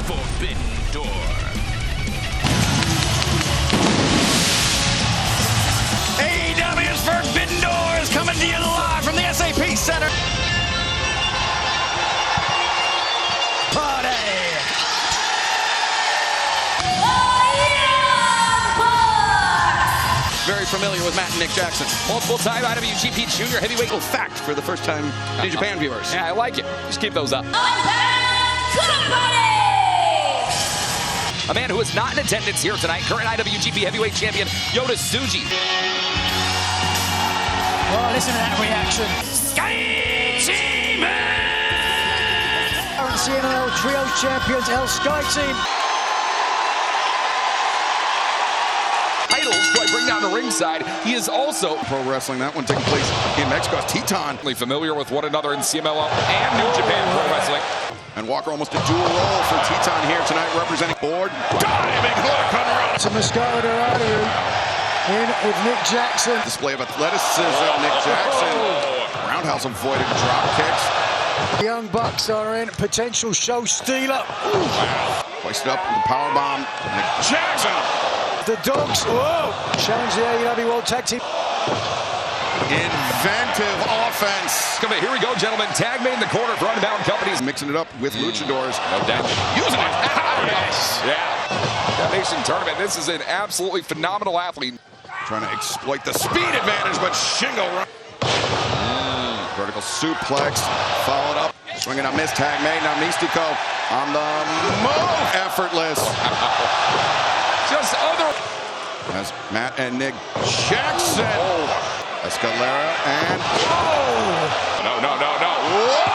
Forbidden Door. AEW's Forbidden Door is coming to you live from the SAP Center. Party! Very familiar with Matt and Nick Jackson. Multiple-time IWGP Junior Heavyweight. Little fact for the first time in Japan viewers. Yeah, I like it. Just keep those up. A man who is not in attendance here tonight, current IWGP Heavyweight Champion, Yota Tsuji. Oh, listen to that reaction. Current CMLL Trios Champions, El Sky Team. Titles, I bring down the ringside. He is also Pro wrestling, that one taking place in Mexico. Teton. familiar with one another in CMLL and New Japan Pro Wrestling. And Walker almost a dual role for Teton here tonight, representing board. Diving hook on Rock. To Mascara Dorado in with Nick Jackson. Display of athleticism, Nick Jackson. Roundhouse avoided drop kicks. The Young Bucks are in. Potential show stealer. Hoisted up with the powerbomb. Nick Jackson. The Dogs. Whoa. Challenge the AEW World Tag Team. Inventive offense. Here we go, gentlemen. Tag made in the corner for Unbound Companies. Mixing it up with luchadors. No doubt. Using it. Yes. Yeah. Nation Tournament. This is an absolutely phenomenal athlete. Trying to exploit the speed advantage, but Shingo run. Vertical suplex. Followed up. Swinging a miss. Tag made. Now Mystico on the move. Effortless. Just other. As Matt and Nick Jackson. Escalera and No. Oh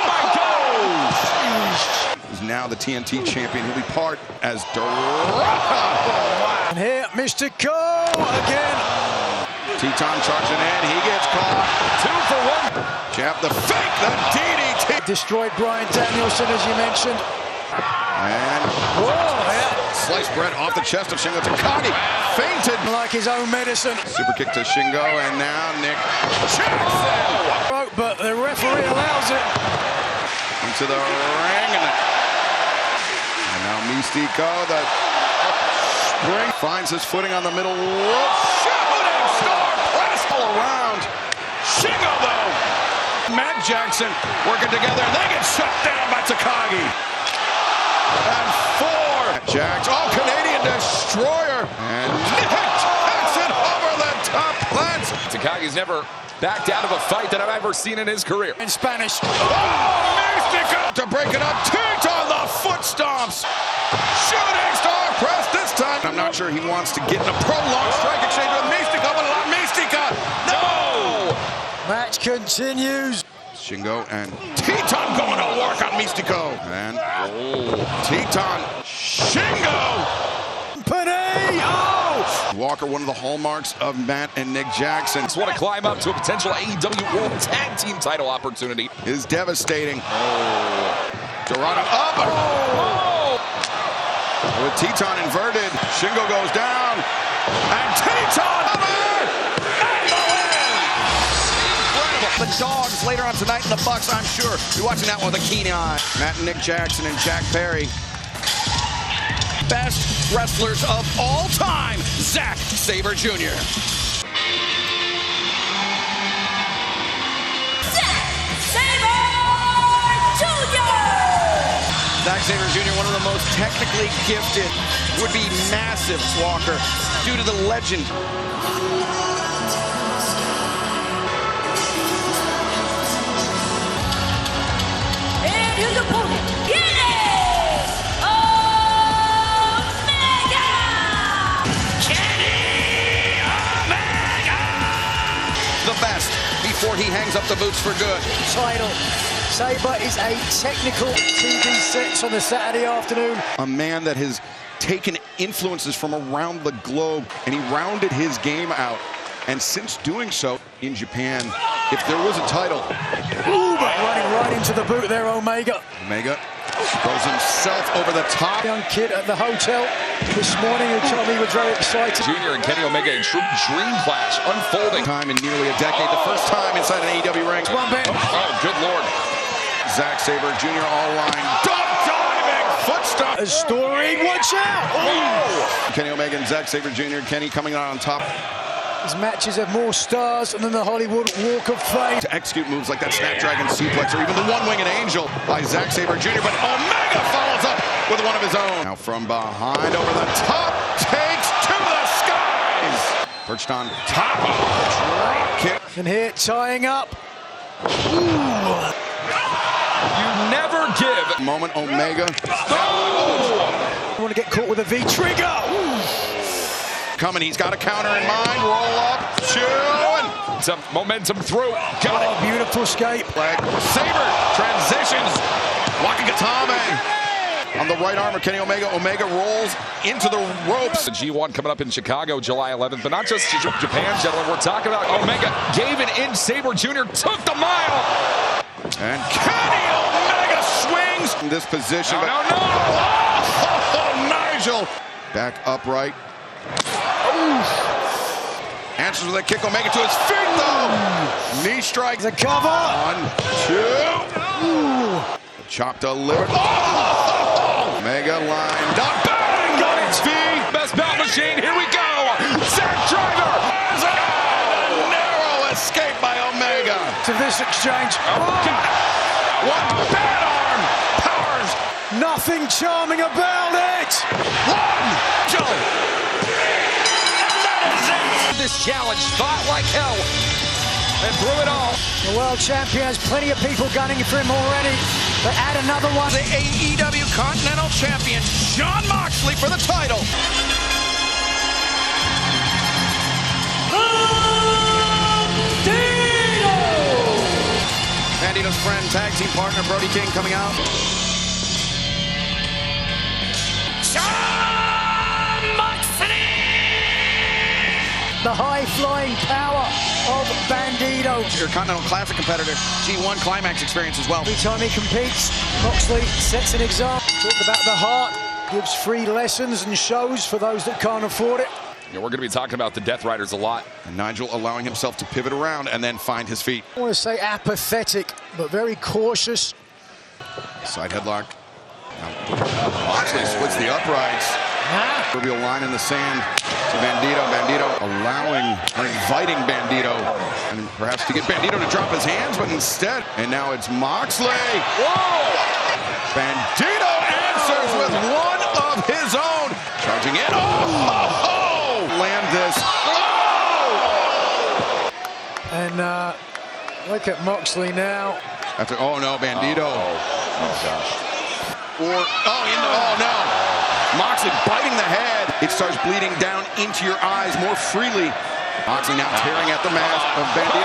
my God! He's now the TNT champion. He'll be part as Dorado. And here, Mystico again. Teton charging in. He gets caught. 2 for 1. Jab the fake. The DDT. Destroyed Bryan Danielson, as you mentioned. And sliced bread off the chest of Shingo Takagi. Fainted. Like his own medicine. Super kick to Shingo, and now Nick Jackson. But the referee allows it. Into the ring. And now Mystico, the spring, finds his footing on the middle rope. Shooting star press all around. Shingo, though. Matt Jackson working together. They get shut down by Takagi. And 4. Jax, Canadian destroyer. And Nick Jackson over the top plants. Takagi's never backed out of a fight that I've ever seen in his career. In Spanish. Mystico to break it up. Teton the foot stomps. Shooting star press this time. I'm not sure he wants to get in a prolonged strike exchange with Mystico, but a lot Mystico. No! Match continues. Shingo and Teton going to work on Mystico. And Teton, Shingo. Walker, one of the hallmarks of Matt and Nick Jackson. Just want to climb up to a potential AEW World Tag Team title opportunity. Is devastating. Dorado up. With Teton inverted, Shingo goes down. And Teton the Dogs later on tonight in the Bucks, I'm sure. You're watching that one with a keen eye. Matt and Nick Jackson and Jack Perry. Best wrestlers of all time, Zack Sabre Jr. Zack Sabre Jr., one of the most technically gifted, would be massive, Walker, due to the legend. His opponent, Kenny Omega! The best before he hangs up the boots for good. Title. Sabre is a technical TV sets on the Saturday afternoon. A man that has taken influences from around the globe, and he rounded his game out. And since doing so in Japan, if there was a title. But running right into the boot there, Omega. Omega throws himself over the top. Young kid at the hotel this morning who told me he was very excited. Junior and Kenny Omega, a true dream clash unfolding. Time in nearly a decade, the first time inside an AEW ring. One bit. Oh, good Lord. Zack Sabre Jr. all line. Diving foot stomp. A story, watch out! Oh. Kenny Omega and Zack Sabre Jr. Kenny coming out on top. His matches have more stars than the Hollywood Walk of Fame. To execute moves like that Snapdragon suplex or even the one-winged angel by Zack Sabre Jr. But Omega follows up with one of his own. Now from behind over the top, takes to the skies. Perched on top, drop kick. And here, tying up. You never give. Moment, Omega. I want to get caught with a V-trigger. Coming, he's got a counter in mind. Roll up, two, and some momentum through. Got it. Beautiful escape. Leg. Sabre transitions. Wakagatame. On the right arm of Kenny Omega, Omega rolls into the ropes. The G1 coming up in Chicago, July 11th, but not just Japan, gentlemen. We're talking about Omega gave an inch. Sabre Jr. took the mile. And Kenny Omega swings in this position. No. Oh, Nigel. Back upright. Answers with a kick. Omega to his feet, though. Knee strike. The cover. 1, 2. Chop delivered. Oh! Omega lined up. Bang! Got its feet. Best bout machine. Here we go. Zack Driver. A narrow escape by Omega. To this exchange. One bad arm. Powers. Nothing charming about it. Joe. This challenge fought like hell and threw it all. The world champion has plenty of people gunning for him already, but add another one. The AEW Continental Champion, Jon Moxley, for the title. Bandito's friend, tag team partner, Brody King coming out. Jon Moxley! The high-flying power of Bandito. Your Continental Classic competitor, G1 Climax experience as well. Every time he competes, Moxley sets an example. Talk about the Hart, gives free lessons and shows for those that can't afford it. Yeah, we're going to be talking about the Death Riders a lot. And Nigel allowing himself to pivot around and then find his feet. I want to say apathetic, but very cautious. Side headlock. Moxley splits the uprights. Proverbial line in the sand to Bandito. Bandito allowing or inviting Bandito and perhaps to get Bandito to drop his hands, but instead, and now it's Moxley. Whoa! Bandito answers with one of his own. Charging in. Oh! Land this. Oh! And look at Moxley now. After, oh no, Bandito. Oh gosh. Oh no. Moxley biting the head. It starts bleeding down into your eyes more freely. Moxley now tearing at the mask of Bandito.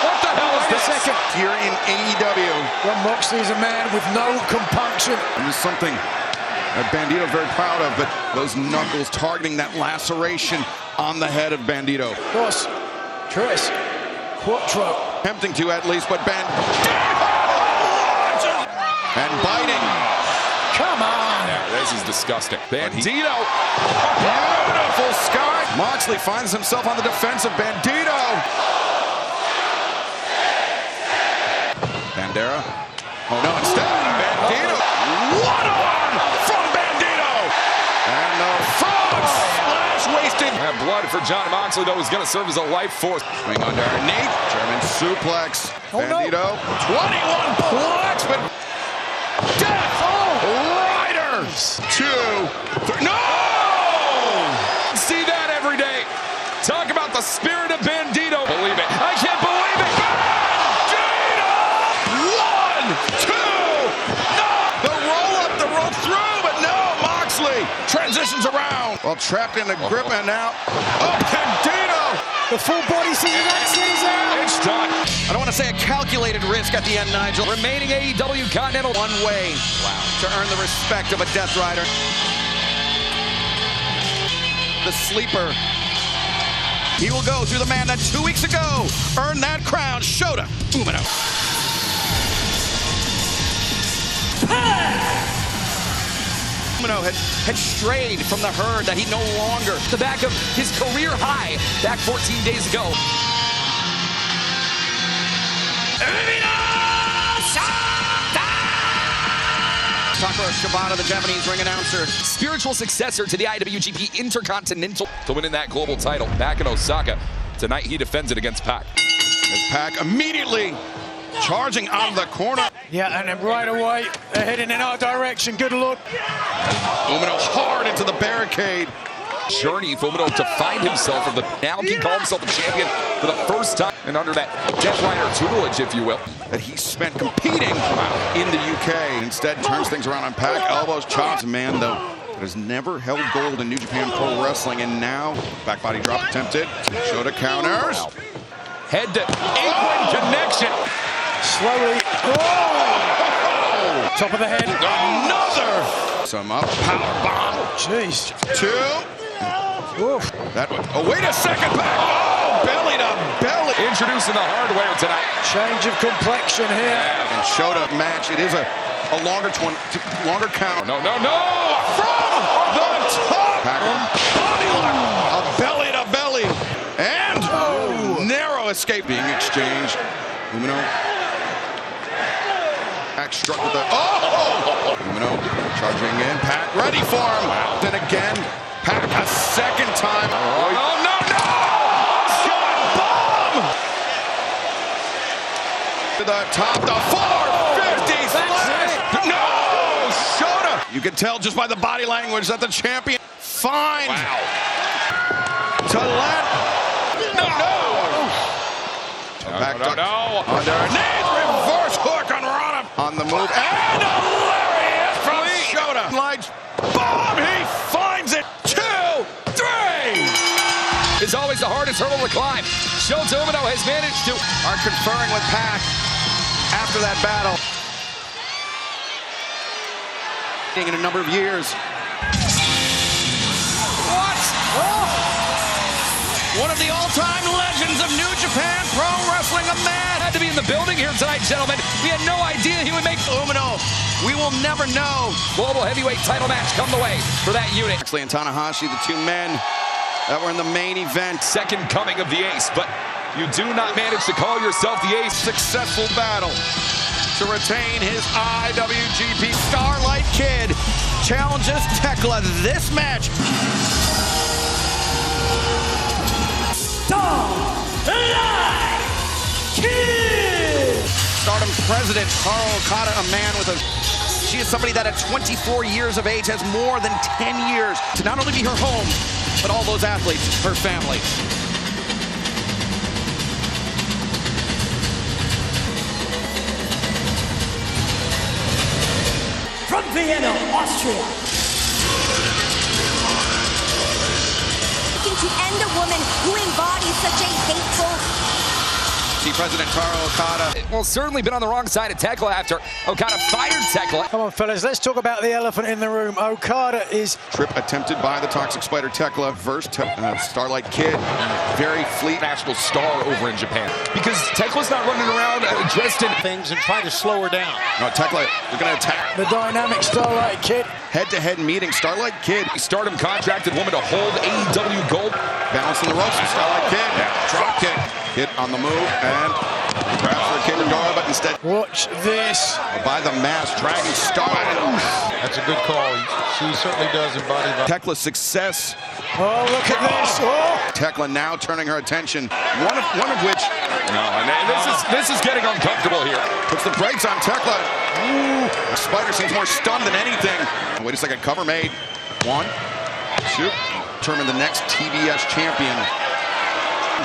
What the hell is this? Here in AEW. Well, Moxley is a man with no compunction. And there's something that Bandito's very proud of, but those knuckles targeting that laceration on the head of Bandito. Dos, tres, cuatro. Attempting to at least, but Bandito! And biting. Come on. Yeah, this is disgusting. Bandito. Beautiful sky. Moxley finds himself on the defense of Bandito. Bandera. Oh no, instead, Bandito. One arm from Bandito. And the frog splash wasted. That blood for Jon Moxley, though, is going to serve as a life force. Swing underneath. German suplex. Oh, Bandito. No. 21 plugs, but Death Riders. 2, 3. No! See that every day. Talk about the spirit of Bandito. Believe it. I can't believe it. Bandito! 1, 2. No! The roll up, the roll through, but no. Moxley transitions around. Well, trapped in the grip, and now. Oh, Bandito! The full body scissor, that's out. It's done. I don't want to say a calculated risk at the end, Nigel. Remaining AEW Continental. One way to earn the respect of a Death Rider. The sleeper. He will go through the man that 2 weeks ago earned that crown, Shota Umino. Umino had strayed from the herd that he no longer. The back of his career high back 14 days ago. Takara Shibata, the Japanese ring announcer. Spiritual successor to the IWGP Intercontinental to win in that global title back in Osaka. Tonight he defends it against Pac. As Pac immediately charging on the corner. Yeah, and then right away, they're heading in our direction. Good look. Umino hard into the barricade. Journey for Umino to find himself, or now he called himself a champion for the first time, and under that Death Rider tutelage, if you will. That he spent competing in the UK. Instead, turns things around on Pac. Elbows, chops. A man, though, that has never held gold in New Japan Pro Wrestling. And now, back body drop attempted. Shota counters. Head to apron connection. Slowly. Oh! Top of the head. Another. Some up. Power bomb. Jeez. 2. Oof. That one. Oh, wait a second. Back. Oh, belly to belly. Introducing the hardware tonight. Change of complexion here. And Shota match. It is a longer count. No. From the top. Body lock. A belly to belly. And narrow escape being exchanged. Umino. Pac struck with the. Oh! Umino charging in. Pac ready for him. Then again. Pac a second time. Oh, no! Shot bomb! To the top, the 450 slash. No! Shota! You can tell just by the body language that the champion finds. To let. No! Underneath, reverse hook on Rana. On the move, and a lariat from Shota. Lights, bomb, he finds it. 2, 3. It's always the hardest hurdle to climb. Shota Umino has managed to. Are conferring with Pac after that battle. In a number of years. What? One of the all-time legends of New Japan Pro Wrestling, a man Had to be in the building here tonight, gentlemen. We had no idea he would make Umino. We will never know. global heavyweight title match come the way for that unit. Moxley and Tanahashi, the two men that were in the main event. Second coming of the ace, but you do not manage to call yourself the ace. Successful battle to retain his IWGP. Starlight Kid challenges Tekla this match. Stardom president Taro Okada, a man with she is somebody that at 24 years of age has more than 10 years to not only be her home, but all those athletes, her family. From Vienna, Austria. To end a woman who embodies such a hateful. See President Taro Okada. Well, certainly been on the wrong side of Tekla after Okada fired Tekla. Come on, fellas, let's talk about the elephant in the room. Okada is. Trip attempted by the Toxic Spider Tekla versus Starlight Kid. Very fleet. National star over in Japan. Because Tekla's not running around dressed in things and try to slow her down. No, Tekla is going to attack. The dynamic Starlight Kid. Head-to-head meeting. Starlight Kid. Stardom contracted woman to hold AEW gold. Balancing the ropes. Starlight Kid. Drop kick. Kid on the move and grabs for a Kimura, but instead. Watch this. By the mask, dragging Starlight. That's a good call. She certainly does embody that. Tekla's success. Oh, look at this. Oh. Tekla now turning her attention. One of which. No, and this is getting uncomfortable here. Puts the brakes on Tekla. Ooh. The Spider seems more stunned than anything. Wait a second, cover made. 1, 2. Determine the next TBS champion.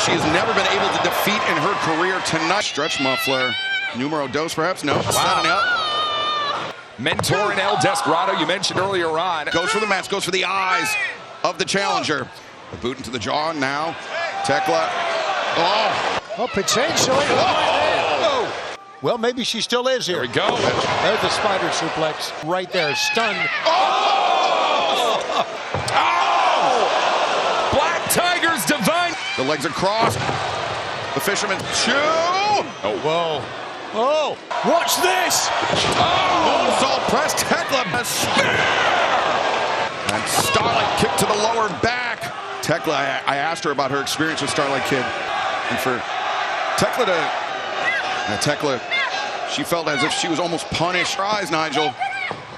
She has never been able to defeat in her career tonight. Stretch muffler. Numero dos, perhaps? No. Setting up. Mentor in El Desperado, you mentioned earlier on. Goes for the mask, goes for the eyes of the challenger. The boot into the jaw now. Tekla. Oh, potentially. Oh. Well, maybe she still is here. There we go. There's the spider suplex right there. Stunned. Oh! Black Tiger's divine. The legs are crossed. The fisherman. 2. Oh, whoa. Oh. Watch this. Moonsault press. Tekla. A spear. And Starlight kick to the lower back. Tekla, I asked her about her experience with Starlight Kid. And for Tekla Tekla, she felt as if she was almost punished. Her eyes, Nigel.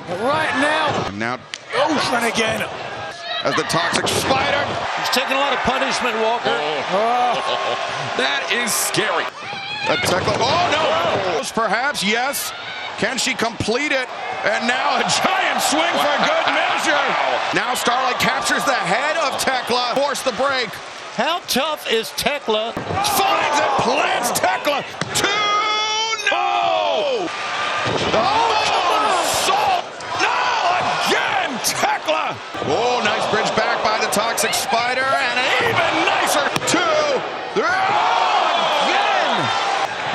But right now, And now, and again. as the Toxic Spider. He's taking a lot of punishment, Walker. That is scary. That Tekla, oh no! Perhaps, yes. Can she complete it? And now a giant swing for good measure. Now Starlight captures the head of Tekla. Force the break. How tough is Tekla? Finds and plants Tekla. 2, no! The moonsault. No, again, Tekla. Oh, nice bridge back by the Toxic Spider. And an even nicer 2, 3. Again.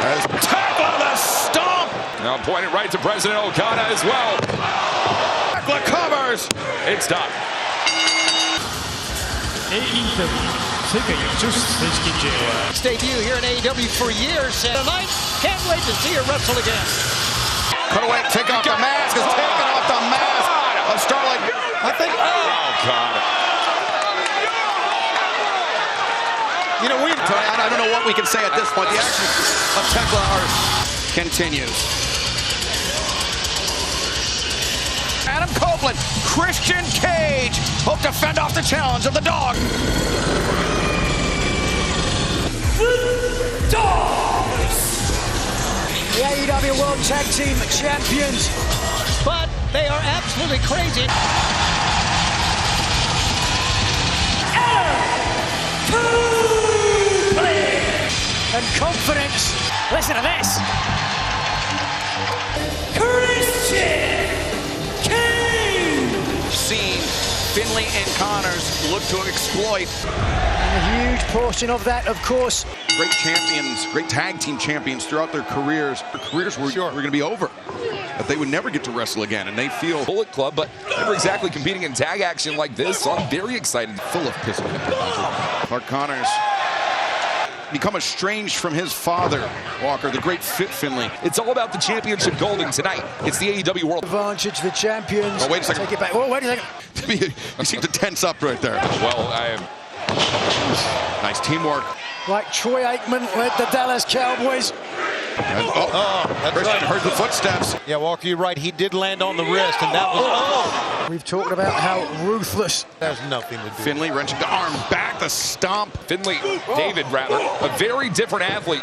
As Tekla the stomp. Now pointed right to President Okada as well. Tekla covers. It's done. Its debut here in AEW for years. Tonight, can't wait to see her wrestle again. Cutaway, take off the mask. Is taking off the mask of Starlight. I think. Oh, God. You know, I don't know what we can say at this point. The action of Tekla continues. Adam Copeland, Christian Cage hope to fend off the challenge of the dog. The AEW World Tag Team Champions. but they are absolutely crazy. And confidence. Listen to this. Christian Cage! Seen Finlay and Connors look to exploit. And a huge portion of that, of course. Great champions, great tag team champions throughout their careers. Their careers were going to be over. That they would never get to wrestle again, and they feel Bullet Club, but never exactly competing in tag action like this, so I'm very excited. full of piss. Clark Connors become estranged from his father, Walker, the great Fit Finlay. It's all about the championship gold, and tonight, it's the AEW World. Advantage, the champions. Oh, wait a second. Take it back. Oh, wait a second. You seem to tense up right there. Well, I am. Nice teamwork. Like Troy Aikman led the Dallas Cowboys. And, That's Christian right. heard the footsteps. Yeah, Walker, you're right. He did land on the wrist, and that was. We've talked about how ruthless. There's nothing to do. Finlay wrenching the arm back, the stomp. Finlay, David rather, a very different athlete.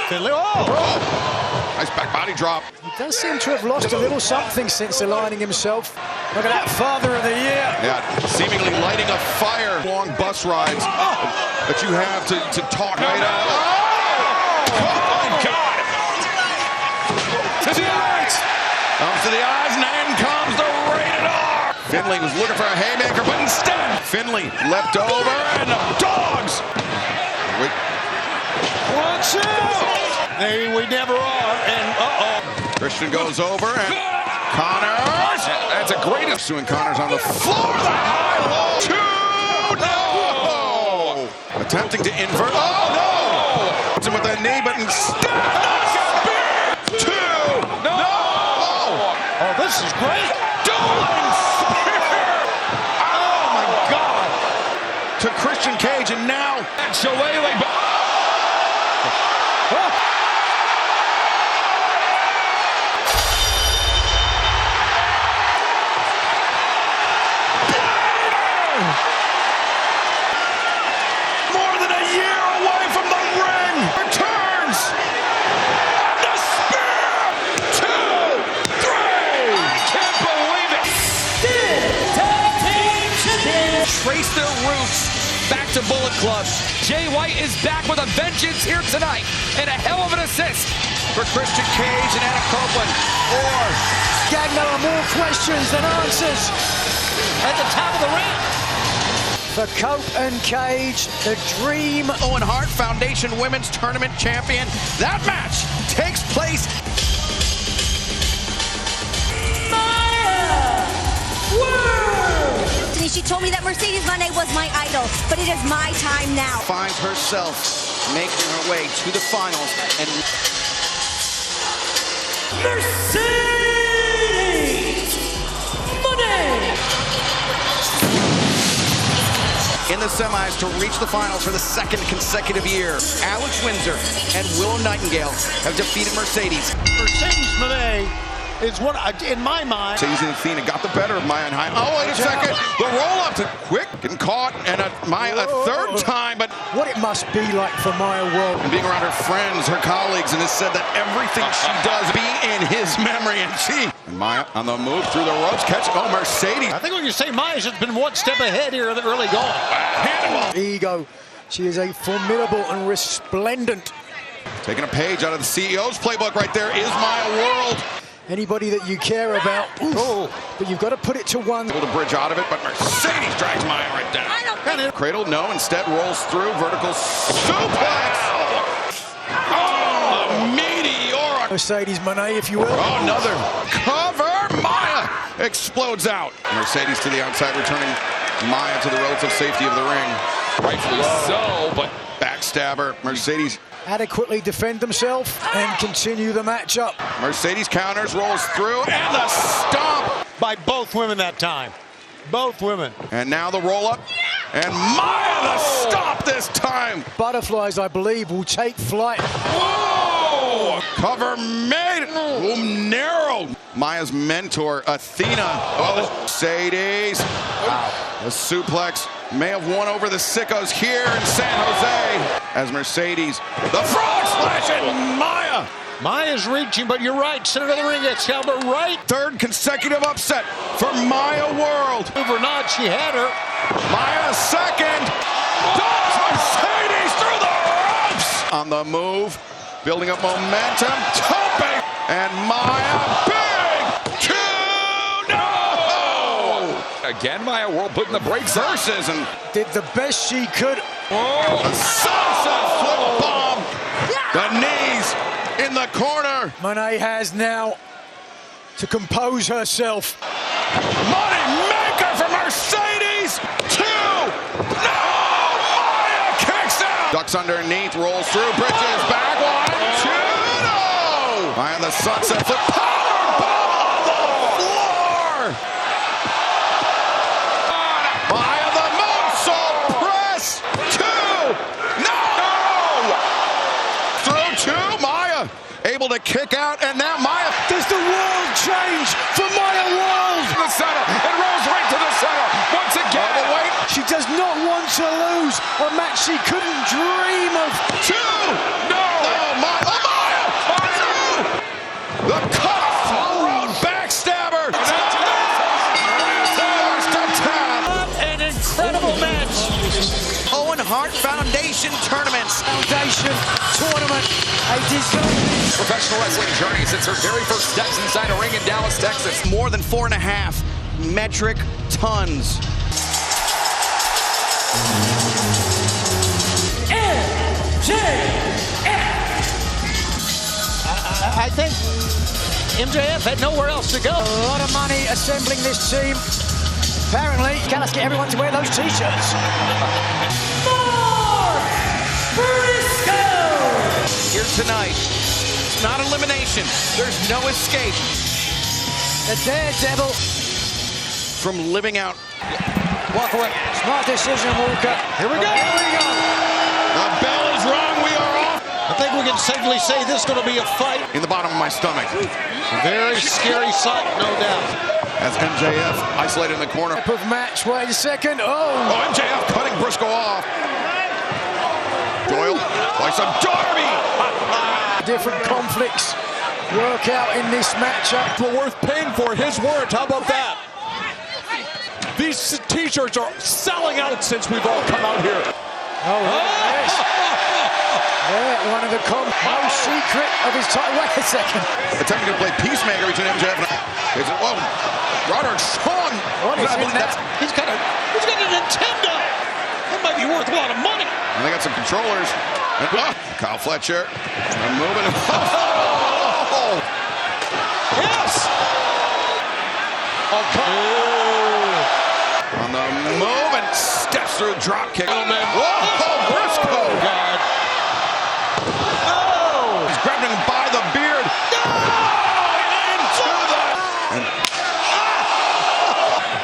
Finlay. Nice back body drop. He does seem to have lost a little something since aligning himself. Look at that, Father of the Year. Yeah, seemingly lighting a fire. Long bus rides that you have to talk right out. Oh, God! To the right. Comes to the eyes, and in comes the rated R. Finlay was looking for a haymaker, but instead, Finlay leapt over, and the dogs. Wait. Watch out! There we never are, and Christian goes over, and Connors. That's a great. Pursuing Connors on the floor. The high low. 2, no. Attempting to invert. Oh, no. Hits him with a knee, but instead. 2, no. oh, this is great. Dueling spear. Oh, my God. To Christian Cage, and now. Shillelagh, but More than a year away from the ring. Returns. And the spear. 2, 3. can't believe it. Trace their roots back to Bullet Club. Jay White is back with a vengeance here tonight, and a hell of an assist. For Christian Cage and Adam Copeland. Or Gang, there are more questions than answers. At the top of the ring. For Cope and Cage, the dream. Owen Hart, Foundation Women's Tournament Champion. That match takes place. She told me that Mercedes Moné was my idol, but it is my time now. Finds herself making her way to the finals. And Mercedes Moné! in the semis to reach the finals for the second consecutive year, Alex Windsor and Willow Nightingale have defeated Mercedes. Mercedes Moné is what, in my mind. Season Athena got the better of Maya and high. Oh, wait a second. The roll up to quick and caught, and Maya a third time, but what it must be like for Maya World. And being around her friends, her colleagues, and has said that everything she does be in his memory. And Maya on the move through the ropes, catch. Oh, Mercedes. I think when you say Maya's just been one step ahead here in the early going. Ego. She is a formidable and resplendent. Taking a page out of the CEO's playbook right there is Maya World. Anybody that you care about, but you've got to put it to one. Able to bridge out of it, but Mercedes drags Maya right down. Cradle, no, instead rolls through, vertical suplex. Oh, meteoric. Mercedes Moné, if you will. Oh, another cover. Maya explodes out. Mercedes to the outside, returning Maya to the relative safety of the ring. Rightfully so, but backstabber. Mercedes adequately defend themselves and continue the matchup. Mercedes counters, rolls through, and the stomp by both women that time. Both women. And now the roll up, and Maya the stomp this time. Butterflies, I believe, will take flight. Whoa! Cover made. Narrow. Maya's mentor, Athena. Oh, Mercedes. Wow. The suplex may have won over the sickos here in San Jose. As Mercedes, the frog splash, and Maya. Maya's reaching, but you're right. Center of the ring, it's held her right. Third consecutive upset for Maya World. Move or not, she had her. Maya second. Mercedes through the ropes. On the move, building up momentum. Tope. And Maya, big 2-0. Again, Maya World putting the brakes on. Versus and did the best she could. Oh, sunset flip bomb. The knees in the corner. Moné has now to compose herself. Money maker for Mercedes. 2. No! Maya kicks out. Ducks underneath, rolls through, bridges back. 1, 2, no! Maya the sunset flip. Power bomb on the floor. Maya the moonsault press. 2. No! Through 2. Maya able to kick out, and now Maya. Does the world change for Maya World? To the center, it rolls right to the center. Once again. Oh, wait. She does not want to lose a match she couldn't dream of. 2. No! Maya! Oh, Maya! The cut road backstabber. An incredible match. Owen Hart Foundation Tournaments. Foundation Tournament, a deserving Professional wrestling journey since her very first steps inside a ring in Dallas, Texas. More than 4.5 metric tons. I think MJF had nowhere else to go. A lot of money assembling this team. Apparently, Callis get everyone to wear those t-shirts. Here tonight. It's not elimination. There's no escape. The Daredevil. From living out. Walk away. Smart decision, Walker. Here we go. Here we go. The bell is rung. We are off. I think we can safely say this is going to be a fight. In the bottom of my stomach. A very scary sight, no doubt. As MJF isolated in the corner. Type of match. Wait a second. Oh, MJF cutting Briscoe off. Doyle, twice a Darby. Different conflicts work out in this matchup. But worth paying for his words. How about that? These t-shirts are selling out since we've all come out here. Oh, yes. Yeah, one of the most secret of his time. Wait a second. Attempting to play peacemaker between MJF and... Whoa, Roderick Strong. He's got a Nintendo. That might be worth a lot of money. And they got some controllers. And, Kyle Fletcher. And moving. Oh! Yes. Oh, on the move and steps through a drop kick. Oh, man. Whoa, Briscoe. Oh, God. Oh! He's grabbing him by the beard. No! Into the... And,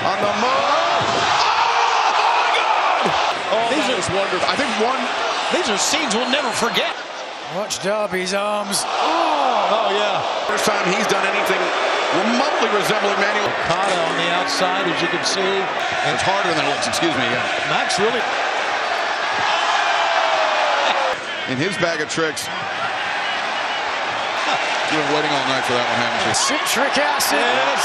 on the move. These are wonderful. I think these are scenes we'll never forget. Watch Darby's arms. Oh, yeah. first time he's done anything remotely resembling Manuel. Okada on the outside, as you can see. It's harder than it looks, excuse me. Yeah. Max really. In his bag of tricks. You've been waiting all night for that one, haven't you? Citric acid. Yes.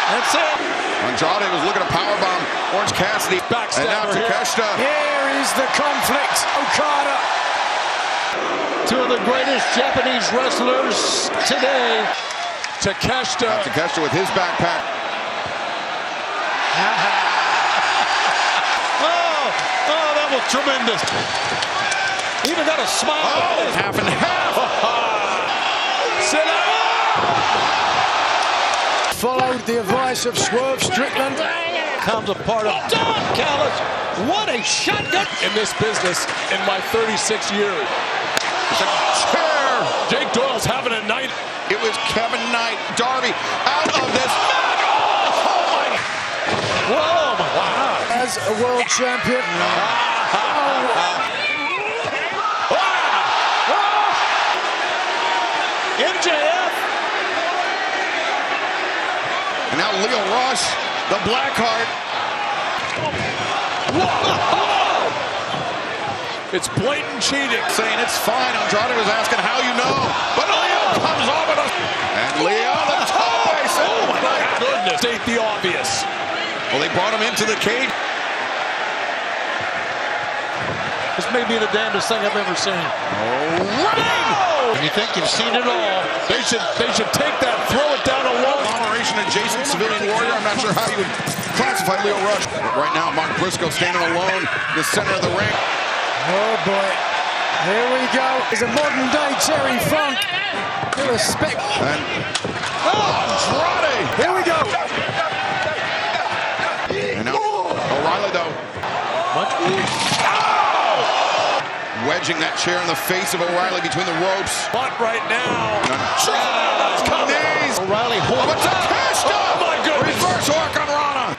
That's it. Andrade was looking to powerbomb Orange Cassidy. And now Takeshita. Here is the conflict. Okada. Two of the greatest Japanese wrestlers today. Takeshita. Takeshita with his backpack. Oh, that was tremendous. Even got a smile. Oh, half and half. Followed the advice of Swerve Strickland. Comes a part of Don Callis. What a shotgun. In this business, in my 36 years. Chair. Jake Doyle's having a night. It was Kevin Knight. Darby out of this match. Oh my. Whoa, wow. As a world champion. MJF. And now Leo Rush, the Blackheart. It's blatant cheating. Saying it's fine. Andrade was asking how you know. But Leo comes over to... And Leo, the toe. Oh my goodness. State the obvious. Well, they brought him into the cage. This may be the damnedest thing I've ever seen. Oh, You think you've seen it all. They should take that, throw it down a wall. Operation adjacent civilian warrior. I'm not sure how you would classify Leo Rush. But right now, Mark Briscoe standing alone in the center of the ring. Oh boy. Here we go. It's a modern day Terry Funk. Respect. And Andrade. Here we go. And now O'Reilly though. Wedging that chair in the face of O'Reilly between the ropes. But right now. Knees. O'Reilly But Takeshita! Oh my goodness. Reverse Hurricane Rana.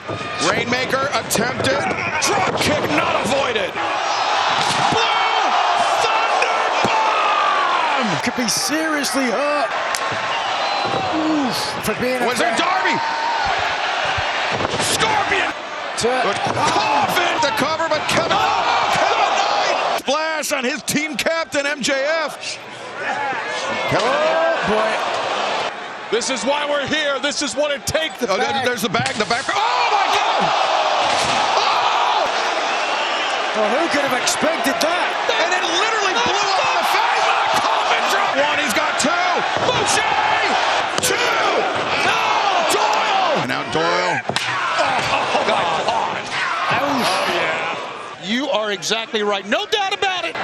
Rainmaker attempted. Drop kick not avoided. Blue Thunder Bomb! Could be seriously hurt. Oof. For being a Was there Darby? Scorpion! Coffin to cover, but Kevin Knight! Splash on his team captain, MJF. Oh boy. This is why we're here. This is what it takes. Oh, there's the bag. The back. Oh my God! Oh! Well, who could have expected that? And it literally blew up in the face. Coffin drop. One. He's got two. Boucher. Two. No. Doyle. And now Doyle. Oh my God. Oh yeah. You are exactly right. No doubt about it.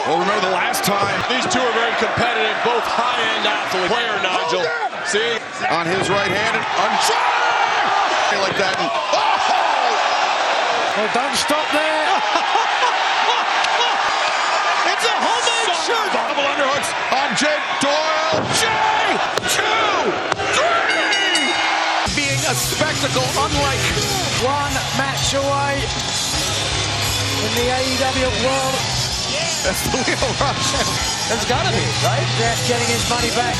Well, remember the last time These two are very competitive, both high-end athletes. Player, Nigel. See? on his right hand and like that. And, Well, don't stop there. It's a homemade shirt. double underhooks on Jake Doyle. Jay, 2, 3. Being a spectacle unlike One match away in the AEW world. that's Leo Rush. There's got to be, right? Jeff getting his money back.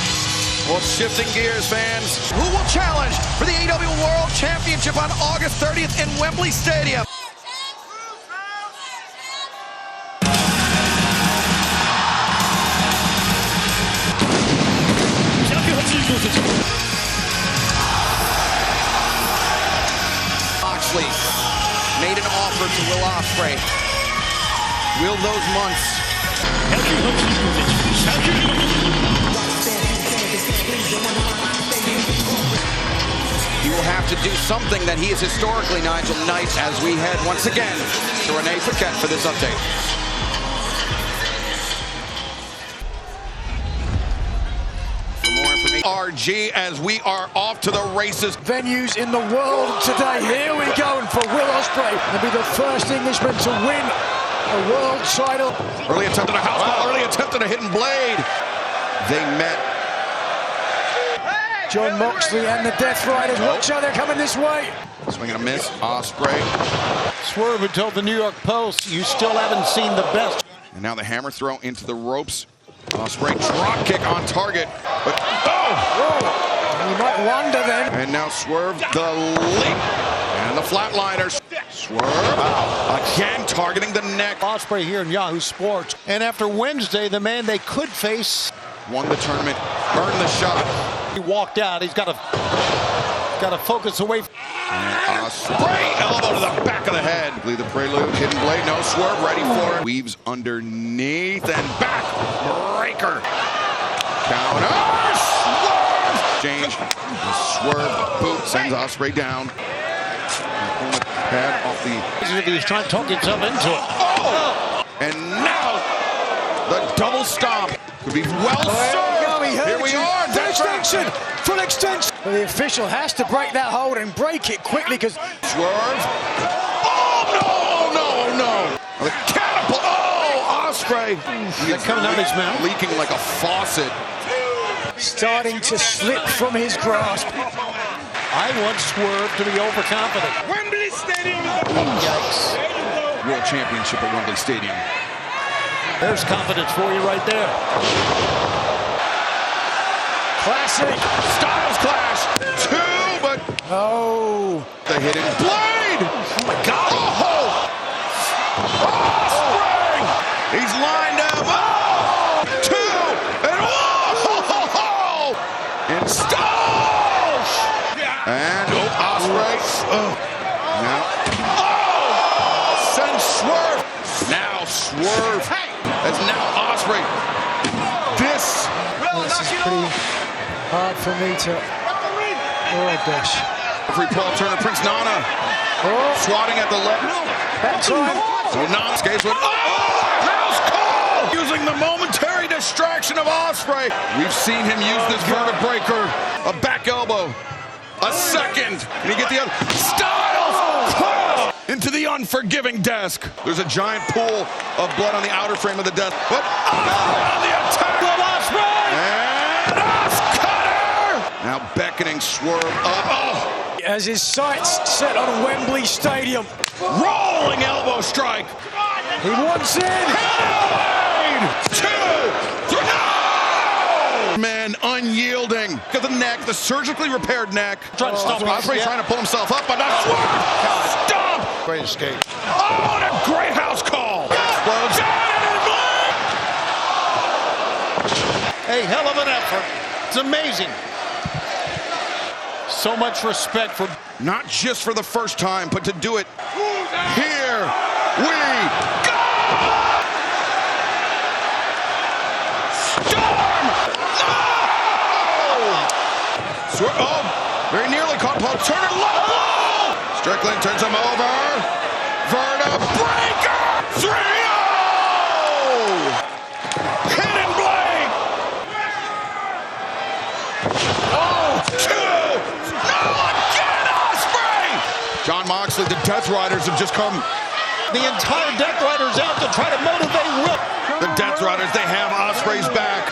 Well, shifting gears, fans. Who will challenge for the AEW World Championship on August 30th in Wembley Stadium? Moxley made an offer to Will Ospreay. Will those months? He will have to do something that he is historically, Nigel Knight, as we head once again to Renee Paquette for this update. For more information, RG, as we are off to the races. Venues in the world today. Here we go, and for Will Ospreay to be the first Englishman to win a world title. Early attempt at a house ball, early attempt at a hidden blade. They met. John Moxley and the Death Riders. Watch out, they're coming this way. Swing and a miss. Ospreay. Swerve told the New York Post, you still haven't seen the best. And now the hammer throw into the ropes. Ospreay drop kick on target. But, oh! You might wonder then. And now Swerve the leap. And the flatliners. Swerve again targeting the neck. Ospreay here in Yahoo Sports. And after Wednesday, the man they could face Won the tournament, earned the shot. he walked out. He's got to focus away. Ospreay, elbow to the back of the head. Leave the prelude, hidden blade, no Swerve, ready for it. Weaves underneath and back. Breaker. Counter. Swerve. Exchange. Swerve boot sends Ospreay down. Opponent pad off the. He's trying to talk himself into it. Oh! And now the double stomp. Could be well served. Here we are. Full extension. Full extension. But the official has to break that hold and break it quickly because Swerve. Oh, no. The catapult. Oh, Ospreay. That coming out of his mouth. Leaking like a faucet. starting to slip from his grasp. I want Swerve to be overconfident. Wembley Stadium. Yikes. World Championship at Wembley Stadium. There's confidence for you right there. Classic. Styles clash. Two, but Oh. the hidden blade. Oh my God. Oh! Ospreay. He's lined up. Oh! Two and oh! And Styles. And Ospreay. Now. Oh! Sends Swerve. Now Swerve. As now Ospreay. This This is pretty hard for me to. Oh gosh. Free Paul Turner, Prince Nana, swatting at the left. That's right. So Nana skates with, house call! Using the momentary distraction of Ospreay. We've seen him use this vertebraker. A back elbow. A second. And he get the other. Styles! Cross into the unforgiving desk. There's a giant pool of blood on the outer frame of the desk. But on the attack of Ospreay! And Oscutter! Now beckoning Swerve up. Oh! As his sights set on Wembley Stadium. Rolling elbow strike. He wants in. Two, three. No! Man, unyielding. Look at the neck, the surgically repaired neck. Trying to stop Ospreay trying to pull himself up, but not Swerve. Stop! Great escape. Oh, and a great house call. Explodes. A hell of an effort. It's amazing. So much respect for. Not just for the first time, but to do it here we go! Storm! No! Oh, very nearly caught Paul Turner. Low blow! Strickland turns him over. Vertebreaker! 3-0! Hidden blade! Oh, two! No, again, Ospreay! John Moxley, the Death Riders have just come. The entire Death Riders out to try to motivate Will. The Death Riders, they have Ospreay's back.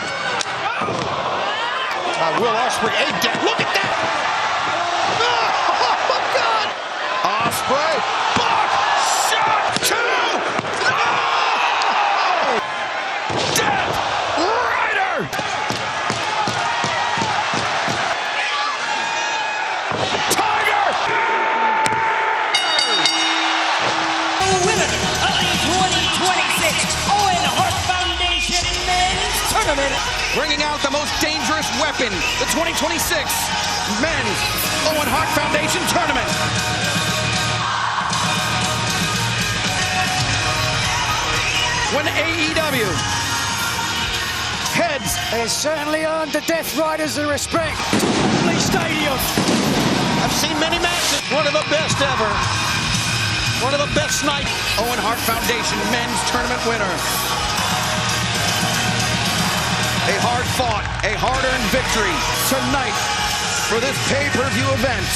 Will Ospreay, look at that! Oh, my God! Ospreay, buck, shot, two, no! Death Rider! Tiger! The winner of the 2026 Owen Hart Foundation Men's Tournament. Bringing out the most dangerous weapon, the 2026 Men's Owen Hart Foundation Tournament. When AEW heads They certainly earned the Death Riders the respect. Wembley Stadium. I've seen many matches. One of the best ever. One of the best nights. Owen Hart Foundation Men's Tournament winner. A hard-fought, a hard-earned victory tonight for this pay-per-view event.